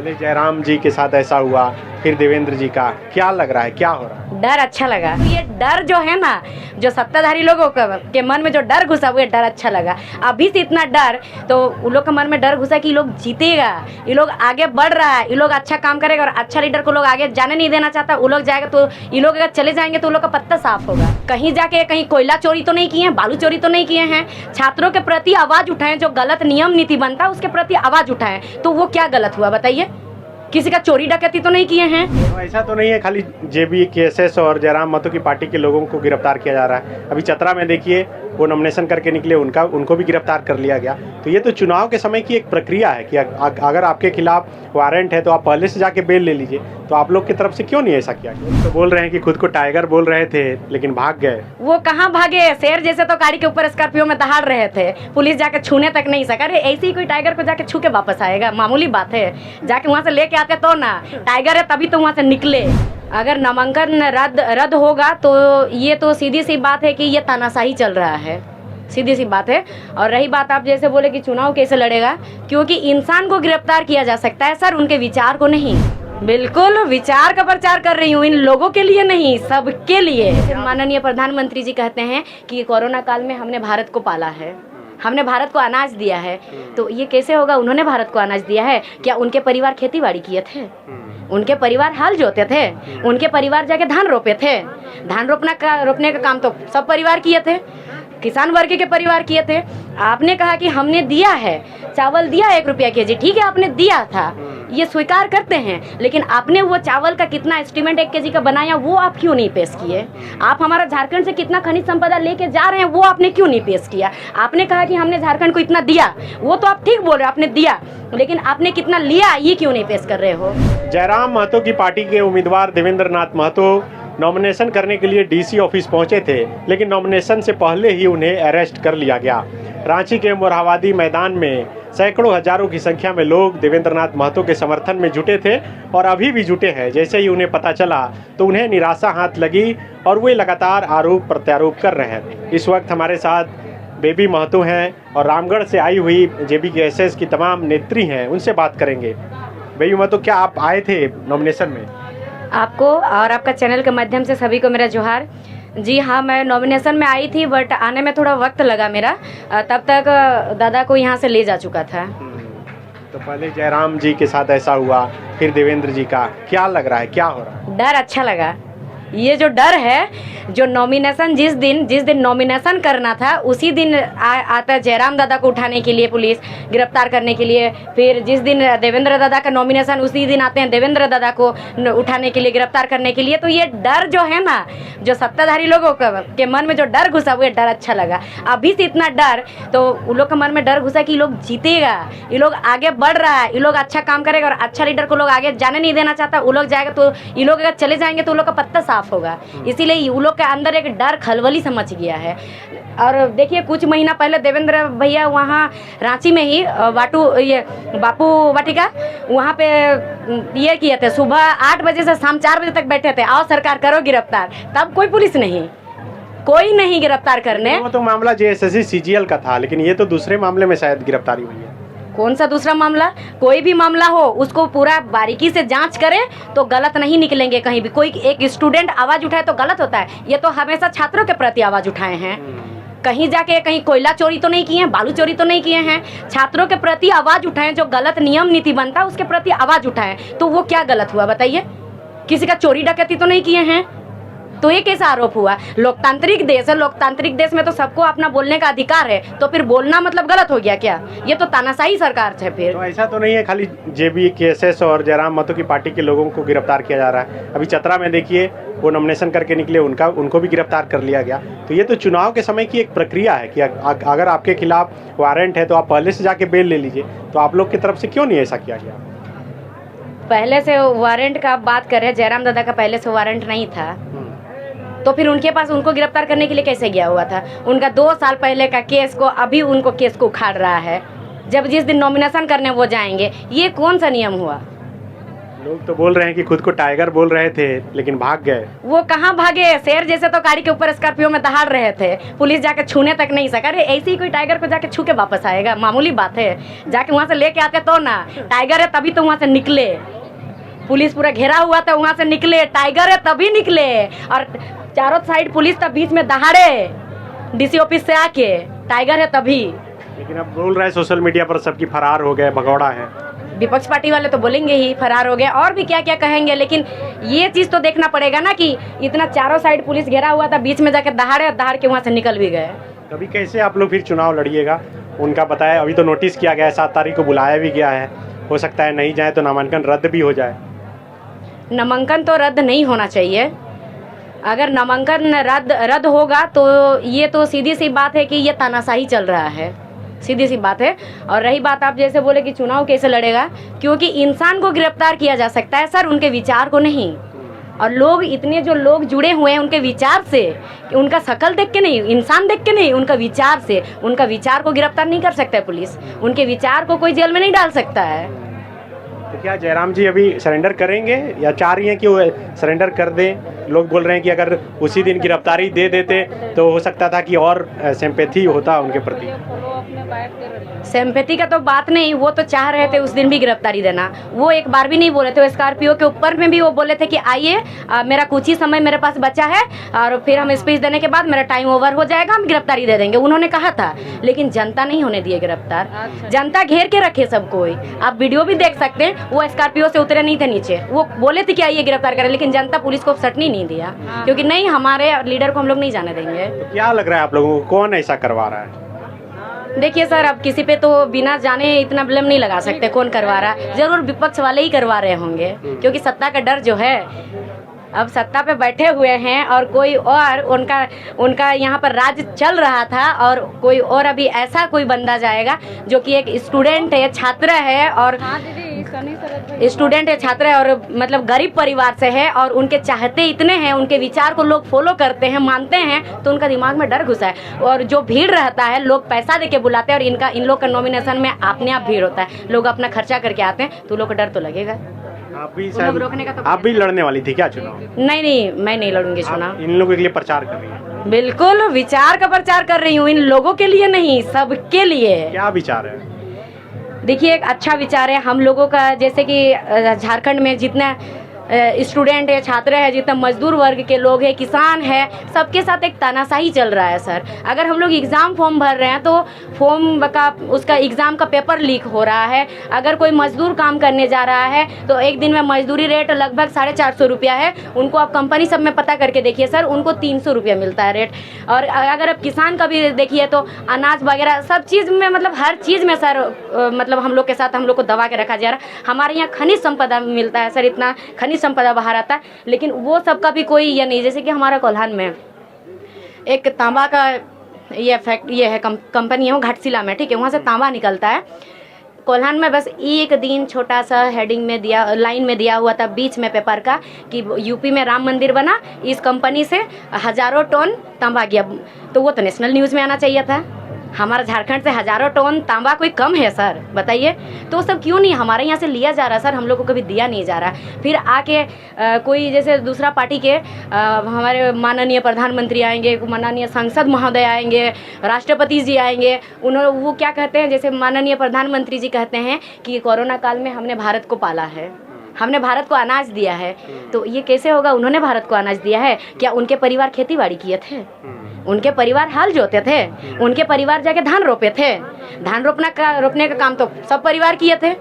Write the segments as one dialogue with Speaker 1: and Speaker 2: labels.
Speaker 1: पहले जयराम जी के साथ ऐसा हुआ, फिर देवेंद्र जी का, क्या लग रहा है, क्या हो रहा है?
Speaker 2: डर अच्छा लगा। ये डर जो है ना, जो सत्ताधारी लोगों के मन में जो डर घुसा, वो ये डर अच्छा लगा। अभी से इतना डर, तो उन लोग के मन में डर घुसा कि ये लोग जीतेगा, ये लोग आगे बढ़ रहा है, ये लोग अच्छा काम करेगा और अच्छा लीडर को लोग आगे जाने नहीं देना चाहता। वो लोग जाएगा तो ये लोग अगर चले जाएंगे तो उन लोग का पत्ता साफ होगा। कहीं जाके कहीं कोयला चोरी तो नहीं किए हैं, बालू चोरी तो नहीं किए हैं। छात्रों के प्रति आवाज उठाएं, जो गलत नियम नीति बनता है उसके प्रति आवाज उठाएं। तो वो क्या गलत हुआ बताइए? किसी का चोरी डकैती तो नहीं किए हैं।
Speaker 1: तो ऐसा तो नहीं है खाली जेबी केएसएस और जयराम महतो की पार्टी के लोगों को गिरफ्तार किया जा रहा है। अभी चतरा में देखिए, वो नॉमिनेशन करके निकले, उनको भी गिरफ्तार कर लिया गया। तो ये तो चुनाव के समय की एक प्रक्रिया है कि अगर आपके खिलाफ वारंट है तो आप पहले से जाके बेल ले लीजिए। तो आप लोग की तरफ से क्यों नहीं ऐसा किया? तो बोल रहे हैं कि खुद को टाइगर बोल रहे थे लेकिन भाग गए।
Speaker 2: वो कहाँ भागे? शेर जैसे तो गाड़ी के ऊपर स्कॉर्पियो में दहाड़ रहे थे, पुलिस जाके छूने तक नहीं सका। अरे ऐसे ही कोई टाइगर को जाके छू के वापस आएगा? मामूली बात है। जाके वहाँ से लेके आते तो ना, टाइगर है तभी तो वहाँ से निकले। अगर नामांकन रद्द होगा तो ये तो सीधी सी बात है कि ये तानाशाही चल रहा है, सीधी सी बात है। और रही बात, आप जैसे बोले कि चुनाव कैसे लड़ेगा, क्योंकि इंसान को गिरफ्तार किया जा सकता है सर, उनके विचार को नहीं। बिल्कुल विचार का प्रचार कर रही हूँ, इन लोगों के लिए नहीं, सबके लिए। माननीय प्रधानमंत्री जी कहते हैं कि कोरोना काल में हमने भारत को पाला है, हमने भारत को अनाज दिया है। तो ये कैसे होगा? उन्होंने भारत को अनाज दिया है क्या? उनके परिवार खेती बाड़ी किए थे, उनके परिवार हल जोते थे, उनके परिवार जाके धान रोपे थे। धान रोपने का काम तो सब परिवार किए थे, किसान वर्ग के परिवार किए थे। आपने कहा कि हमने दिया है, चावल दिया 1 रुपया केजी, ठीक है आपने दिया था, ये स्वीकार करते हैं। लेकिन आपने वो चावल का कितना एस्टीमेट 1 केजी का बनाया, वो आप क्यों नहीं पेश किए? आप हमारा झारखंड से कितना खनिज संपदा लेके जा रहे हैं, वो आपने क्यों नहीं पेश किया? आपने कहा कि हमने झारखंड को इतना दिया, वो तो आप ठीक बोल रहे हो, आपने दिया, लेकिन आपने कितना लिया ये क्यों नहीं पेश कर रहे हो?
Speaker 1: जयराम महतो की पार्टी के उम्मीदवार देवेंद्र नाथ महतो नॉमिनेशन करने के लिए डीसी ऑफिस पहुंचे थे, लेकिन नॉमिनेशन से पहले ही उन्हें अरेस्ट कर लिया गया। रांची के मोरहाबादी मैदान में सैकड़ों हजारों की संख्या में लोग देवेंद्र नाथ महतो के समर्थन में जुटे थे और अभी भी जुटे हैं। जैसे ही उन्हें पता चला तो उन्हें निराशा हाथ लगी और वे लगातार आरोप प्रत्यारोप कर रहे हैं। इस वक्त हमारे साथ बेबी महतो हैं और रामगढ़ से आई हुई जेबी केएसएस की तमाम नेत्री हैं, उनसे बात करेंगे। बेबी महतो, क्या आप आए थे नॉमिनेशन में?
Speaker 2: आपको और आपका चैनल के माध्यम से सभी को मेरा जोहार। जी हाँ, मैं नॉमिनेशन में आई थी, बट आने में थोड़ा वक्त लगा मेरा, तब तक दादा को यहाँ से ले जा चुका था।
Speaker 1: तो पहले जयराम जी के साथ ऐसा हुआ, फिर देवेंद्र जी का, क्या लग रहा है, क्या हो रहा है?
Speaker 2: डर अच्छा लगा। ये जो डर है, जो नॉमिनेशन जिस दिन नॉमिनेशन करना था उसी दिन आता जयराम दादा को उठाने के लिए, पुलिस गिरफ्तार करने के लिए। फिर जिस दिन देवेंद्र दादा का नॉमिनेशन, उसी दिन आते हैं देवेंद्र दादा को उठाने के लिए, गिरफ्तार करने के लिए। तो ये डर जो है ना, जो सत्ताधारी लोगों के मन में जो डर घुसा, वो डर अच्छा लगा। अभी से इतना डर, तो उन लोग के मन में डर घुसा कि ये लोग जीतेगा, ये लोग आगे बढ़ रहा है, ये लोग अच्छा काम करेगा और अच्छा लीडर को लोग आगे जाने नहीं देना चाहता। वो लोग जाएगा तो ये लोग अगर चले जाएंगे तो उन लोग का पत्ता साफ होगा। इसीलिए उन लोग के अंदर एक डर खलबली से मच गया है। और देखिए, कुछ महीना पहले देवेंद्र भैया वहाँ रांची में ही बापू वाटिका वहाँ पे ये किए थे, सुबह 8 बजे से शाम 4 बजे तक बैठे थे, आओ सरकार करो गिरफ्तार। तब कोई पुलिस नहीं, कोई नहीं गिरफ्तार करने।
Speaker 1: वो तो मामला जेएसएससी सीजीएल का था, लेकिन ये तो दूसरे मामले में शायद गिरफ्तारी हुई है।
Speaker 2: कौन सा दूसरा मामला? कोई भी मामला हो उसको पूरा बारीकी से जांच करें तो गलत नहीं निकलेंगे कहीं भी। कोई एक स्टूडेंट आवाज उठाए तो गलत होता है? ये तो हमेशा छात्रों के प्रति आवाज उठाए हैं। कहीं जाके कहीं कोयला चोरी तो नहीं किए हैं, बालू चोरी तो नहीं किए हैं। छात्रों के प्रति आवाज उठाएं, जो गलत नियम नीति बनता है उसके प्रति आवाज उठाएं। तो वो क्या गलत हुआ बताइए? किसी का चोरी डकैती तो नहीं किए हैं, तो ये कैसा आरोप हुआ? लोकतांत्रिक देश है, लोकतांत्रिक देश में तो सबको अपना बोलने का अधिकार है, तो फिर बोलना मतलब गलत हो गया क्या? ये तो तानाशाही सरकार है। फिर
Speaker 1: तो ऐसा तो नहीं है खाली जेबी केएसएस और जयराम महतो की पार्टी के लोगों को गिरफ्तार किया जा रहा है। अभी चतरा में देखिए, वो नॉमिनेशन करके निकले, उनको भी गिरफ्तार कर लिया गया। तो ये तो चुनाव के समय की एक प्रक्रिया है कि अगर आपके खिलाफ वारंट है तो आप पहले से जाके बेल ले लीजिए। तो आप लोग की तरफ से क्यों नहीं ऐसा किया गया?
Speaker 2: पहले से वारंट का आप बात कर रहे हैं, जयराम दादा का पहले से वारंट नहीं था, तो फिर उनके पास उनको गिरफ्तार करने के लिए कैसे गया हुआ था? उनका 2 साल पहले का केस को अभी उनको केस को उखाड़ रहा है, जब जिस दिन नॉमिनेशन करने वो जाएंगे। ये कौन सा नियम हुआ?
Speaker 1: लोग तो बोल रहे हैं कि खुद को टाइगर बोल रहे थे लेकिन भाग गए।
Speaker 2: वो कहाँ भागे, शेर जैसे तो गाड़ी के ऊपर स्कॉर्पियो में दहाड़ रहे थे, पुलिस जाके छूने तक नहीं सका। अरे ऐसे ही कोई टाइगर को जाके छू के वापस आएगा? मामूली बात है, जाके वहाँ से लेके आते तो ना। टाइगर है तभी तो वहाँ से निकले, पुलिस पूरा घेरा हुआ था, वहाँ से निकले। टाइगर है तभी निकले, और चारों साइड पुलिस था, बीच में दहाड़े डीसी ऑफिस से आके। टाइगर है तभी।
Speaker 1: लेकिन अब बोल रहे हैं सोशल मीडिया पर सबकी फरार हो गए, भगौड़ा है।
Speaker 2: विपक्ष पार्टी वाले तो बोलेंगे ही फरार हो गए, और भी क्या क्या कहेंगे, लेकिन ये चीज़ तो देखना पड़ेगा ना कि इतना चारों साइड पुलिस घेरा हुआ था, बीच में जाके दहाड़ के वहाँ से निकल भी गए।
Speaker 1: कभी कैसे आप लोग फिर चुनाव लड़िएगा, उनका बताया। अभी तो नोटिस किया गया है, 7 तारीख को बुलाया भी गया है, हो सकता है नहीं जाए तो नामांकन रद्द भी हो जाए।
Speaker 2: नामांकन तो रद्द नहीं होना चाहिए। अगर नामांकन रद्द होगा तो ये तो सीधी सी बात है कि ये तानाशाही चल रहा है, सीधी सी बात है। और रही बात, आप जैसे बोले कि चुनाव कैसे लड़ेगा, क्योंकि इंसान को गिरफ्तार किया जा सकता है सर, उनके विचार को नहीं। और लोग इतने जो लोग जुड़े हुए हैं उनके विचार से, उनका शकल देख के नहीं, इंसान देख के नहीं, उनका विचार से। उनका विचार को गिरफ्तार नहीं कर सकता है पुलिस, उनके विचार को कोई जेल में नहीं डाल सकता है।
Speaker 1: तो क्या जयराम जी अभी सरेंडर करेंगे या चाह रही हैं कि वो सरेंडर कर दें? लोग बोल रहे हैं कि अगर उसी दिन गिरफ्तारी दे देते तो हो सकता था कि और सिंपैथी होता उनके प्रति।
Speaker 2: सिंपैथी का तो बात नहीं, वो तो चाह रहे थे उस दिन भी गिरफ्तारी देना। वो एक बार भी नहीं बोले थे, स्कॉर्पियो के ऊपर में भी वो बोले थे कि आइए, मेरा कुछ ही समय मेरे पास बचा है और फिर हम स्पीच देने के बाद मेरा टाइम ओवर हो जाएगा, हम गिरफ्तारी दे देंगे, उन्होंने कहा था। लेकिन जनता नहीं होने दिए गिरफ्तार, जनता घेर के रखे सब कोई। आप वीडियो भी देख सकते हैं, वो स्कॉर्पियो से उतरे नहीं थे नीचे, वो बोले थे कि आइए गिरफ्तार करें, लेकिन जनता पुलिस को सटनी नहीं दिया, क्योंकि नहीं, हमारे लीडर को हम लोग नहीं जाने देंगे।
Speaker 1: तो क्या लग रहा है आप लोगों को, कौन ऐसा करवा रहा है?
Speaker 2: देखिए सर, अब किसी पे तो बिना जाने इतना ब्लेम नहीं लगा सकते कौन करवा रहा है। जरूर विपक्ष वाले ही करवा रहे होंगे, क्योंकि सत्ता का डर जो है, अब सत्ता पे बैठे हुए हैं और कोई और उनका यहाँ पर राज चल रहा था, और कोई और अभी ऐसा कोई बंदा जाएगा जो कि एक स्टूडेंट है, छात्र है, और स्टूडेंट है, छात्र है, और मतलब गरीब परिवार से है, और उनके चाहते इतने हैं, उनके विचार को लोग फॉलो करते हैं, मानते हैं, तो उनका दिमाग में डर घुसा है। और जो भीड़ रहता है, लोग पैसा देके बुलाते हैं, और इन लोग का नॉमिनेशन में अपने आप भीड़ होता है, लोग अपना खर्चा करके आते हैं, तो लोग को डर तो लगेगा। रोकने का तो
Speaker 1: आप भी लड़ने वाली थी क्या चुनाव?
Speaker 2: नहीं, मैं नहीं लड़ूंगी चुनाव।
Speaker 1: इन लोगों के लिए प्रचार कर रही है?
Speaker 2: बिल्कुल विचार का प्रचार कर रही हूँ, इन लोगों के लिए नहीं, सबके लिए।
Speaker 1: क्या विचार है?
Speaker 2: देखिए, एक अच्छा विचार है हम लोगों का, जैसे कि झारखंड में जितना स्टूडेंट है, छात्र है, जितना मजदूर वर्ग के लोग हैं, किसान है, सबके साथ एक तानाशाही चल रहा है सर। अगर हम लोग एग्ज़ाम फॉर्म भर रहे हैं तो फॉर्म का उसका एग्ज़ाम का पेपर लीक हो रहा है। अगर कोई मजदूर काम करने जा रहा है तो एक दिन में मजदूरी रेट लगभग 450 रुपया है, उनको आप कंपनी सब में पता करके देखिए सर, उनको 300 रुपया मिलता है रेट। और अगर आप किसान का भी देखिए तो अनाज वगैरह सब चीज़ में, मतलब हर चीज़ में सर, मतलब हम लोग के साथ हम लोग को दबा के रखा जा रहा है। हमारे यहाँ खनिज संपदा मिलता है सर, इतना खनिज संपदा बाहर आता है, लेकिन वो सब का भी कोई ये नहीं। जैसे कि हमारा कोल्हान में एक तांबा का ये है कंपनी है, वो घाटशिला में, ठीक है, वहाँ से तांबा निकलता है। कोल्हान में बस एक दिन छोटा सा हेडिंग में लाइन में दिया हुआ था बीच में पेपर का कि यूपी में राम मंदिर बना, इस कंपनी से हजारों टन तांबा गया, तो वो तो नेशनल न्यूज़ में आना चाहिए था। हमारा झारखंड से हजारों टन तांबा कोई कम है सर, बताइए? तो सब क्यों नहीं हमारे यहाँ से लिया जा रहा सर, हम लोग को कभी दिया नहीं जा रहा। फिर आके कोई जैसे दूसरा पार्टी के हमारे माननीय प्रधानमंत्री आएंगे, माननीय सांसद महोदय आएंगे, राष्ट्रपति जी आएंगे, वो क्या कहते हैं, जैसे माननीय प्रधानमंत्री जी कहते हैं कि कोरोना काल में हमने भारत को पाला है, हमने भारत को अनाज दिया है। तो ये कैसे होगा? उन्होंने भारत को अनाज दिया है क्या? उनके परिवार खेती बाड़ी किए थे, उनके परिवार हल जोते थे, उनके परिवार जाके धान रोपे थे। धान रोपने का काम तो सब परिवार किए थे,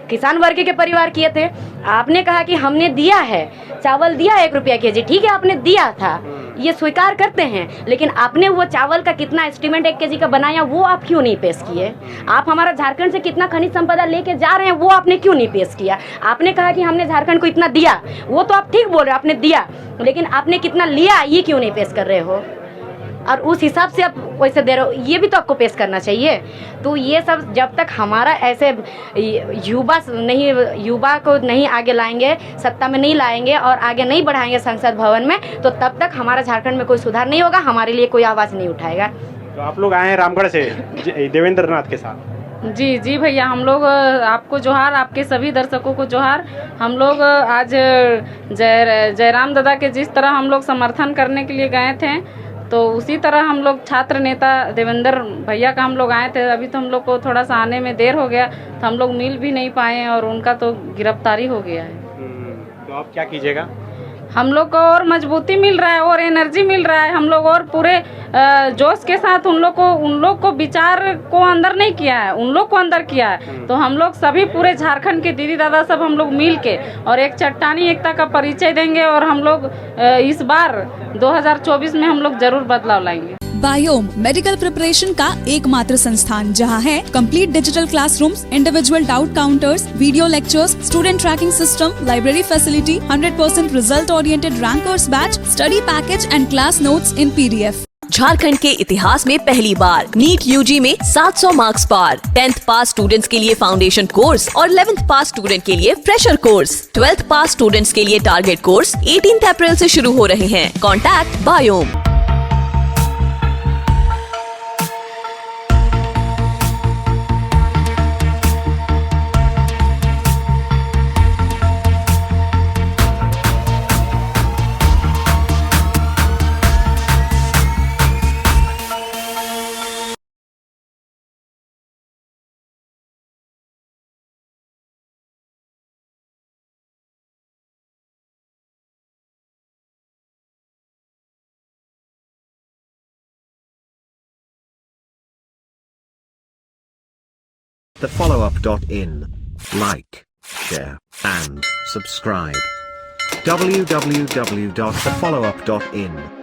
Speaker 2: किसान वर्ग के परिवार किए थे। आपने कहा कि हमने दिया है, चावल दिया 1 रुपया केजी, ठीक है, आपने दिया था, ये स्वीकार करते हैं, लेकिन आपने वो चावल का कितना एस्टीमेट 1 केजी का बनाया, वो आप क्यों नहीं पेश किए? आप हमारा झारखंड से कितना खनिज संपदा लेके जा रहे हैं, वो आपने क्यों नहीं पेश किया? आपने कहा कि हमने झारखंड को इतना दिया, वो तो आप ठीक बोल रहे हो, आपने दिया, लेकिन आपने कितना लिया ये क्यों नहीं पेश कर रहे हो? और उस हिसाब से आप वैसे दे रहे हो, ये भी तो आपको पेश करना चाहिए। तो ये सब जब तक हमारा ऐसे युवा को नहीं आगे लाएंगे, सत्ता में नहीं लाएंगे और आगे नहीं बढ़ाएंगे संसद भवन में, तो तब तक हमारा झारखंड में कोई सुधार नहीं होगा, हमारे लिए कोई आवाज़ नहीं उठाएगा।
Speaker 1: तो आप लोग आए हैं रामगढ़ से देवेंद्र नाथ के साथ?
Speaker 3: जी जी भैया, हम लोग आपको जोहार, आपके सभी दर्शकों को जोहार। हम लोग आज जयराम दादा के जिस तरह हम लोग समर्थन करने के लिए गए थे, तो उसी तरह हम लोग छात्र नेता देवेंद्र भैया का हम लोग आए थे। अभी तो हम लोग को थोड़ा सा आने में देर हो गया, तो हम लोग मिल भी नहीं पाए और उनका तो गिरफ्तारी हो गया है।
Speaker 1: तो आप क्या कीजिएगा?
Speaker 3: हम लोग को और मजबूती मिल रहा है और एनर्जी मिल रहा है। हम लोग और पूरे जोश के साथ उन लोग को विचार को अंदर नहीं किया है, उन लोग को अंदर किया है। तो हम लोग सभी पूरे झारखंड के दीदी दादा सब हम लोग मिल के और एक चट्टानी एकता का परिचय देंगे और हम लोग इस बार 2024 में हम लोग जरूर बदलाव लाएंगे।
Speaker 4: बायोम मेडिकल प्रिपरेशन का एकमात्र संस्थान जहां है complete digital classrooms, individual doubt counters, video lectures, student tracking system, library facility, 100% result oriented rankers batch, study package and class notes in PDF।
Speaker 5: Jharkhand के इतिहास में पहली बार नीट यूजी में 700 मार्क्स पार। 10th पास स्टूडेंट्स के लिए फाउंडेशन कोर्स और 11th पास student के लिए फ्रेशर कोर्स। 12th पास स्टूडेंट्स के लिए टारगेट कोर्स 18 अप्रैल से शुरू हो रहे हैं। Contact biome.
Speaker 6: thefollowup.in. Like, share, and subscribe. www.thefollowup.in